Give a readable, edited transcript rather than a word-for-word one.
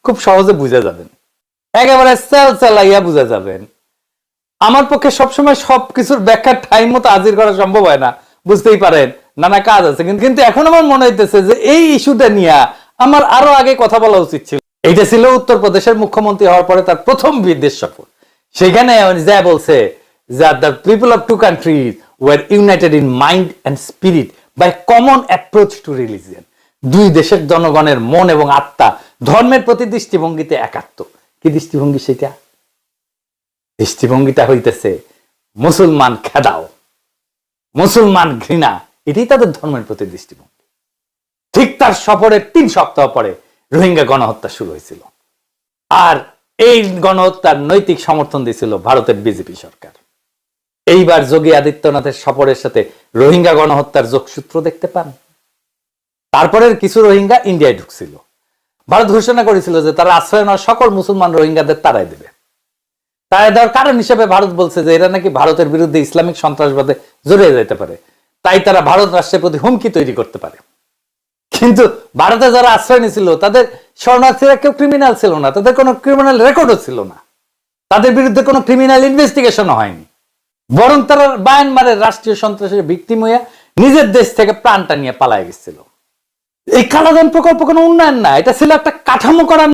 খুব সহজে বুঝে যাবেন, একেবারে সেল চালাইয়া বুঝে যাবেন। আমার পক্ষে সবসময় সবকিছুর ব্যাখ্যা টাইম মতো হাজির করা সম্ভব হয় না, বুঝতেই পারেন, নানা কাজ আছে। কিন্তু এখন আমার মনে হইতেছে যে এই ইস্যুটা নিয়ে আমার আরো আগে কথা বলা উচিত ছিল। এইটা ছিল উত্তরপ্রদেশের মুখ্যমন্ত্রী হওয়ার পরে তার প্রথম বিদেশ সফর। সেখানে যা বলছে যে the people of two countries were united in mind and spirit by common approach to religion. দুই দেশের জনগণের মন এবং আত্মা ধর্মের প্রতি দৃষ্টিভঙ্গিতে একাত্ম। কি দৃষ্টিভঙ্গি সেটা? দৃষ্টিভঙ্গিটা হইতেছে মুসলমান খেদাও, মুসলমান ঘৃণা, এটাই তাদের ধর্মের প্রতি দৃষ্টিভঙ্গি। ঠিক তার সফরের 3 সপ্তাহ পরে রোহিঙ্গা গণহত্যা শুরু হয়েছিল, আর এই গণহত্যার নৈতিক সমর্থন দিয়েছিল ভারতের বিজেপি সরকার। এইবার যোগী আদিত্যনাথের সফরের সাথে রোহিঙ্গা গণহত্যার যোগসূত্র দেখতে পান। তারপরের কিছু রোহিঙ্গা ইন্ডিয়ায় ঢুকছিল। ভারত ঘোষণা করেছিল যে তারা আশ্রয় নেওয়া সকল মুসলমান রোহিঙ্গাদের তাড়াই দেবে। তাড়াই দেওয়ার কারণ হিসেবে ভারত বলছে যে এরা নাকি ভারতের বিরুদ্ধে ইসলামিক সন্ত্রাসবাদে জড়িয়ে যেতে পারে, তাই তারা ভারত রাষ্ট্রের প্রতি হুমকি তৈরি করতে পারে। কিন্তু ভারতে যারা আশ্রয় নিয়েছিল তাদের শরণার্থীরা কেউ ক্রিমিনাল ছিল না, তাদের কোনো ক্রিমিনাল রেকর্ডও ছিল না, তাদের বিরুদ্ধে কোনো ক্রিমিনাল ইনভেস্টিগেশনও হয়নি। বরং তারা মায়ানমারের রাষ্ট্রীয় সন্ত্রাসের ভিকটিম হইয়া নিজের দেশ থেকে প্রাণটা নিয়ে পালায় গেছিল। এই কালাদান প্রকল্প কোনো উন্নয়ন না, এটা ছিল একটা কাঠামো করা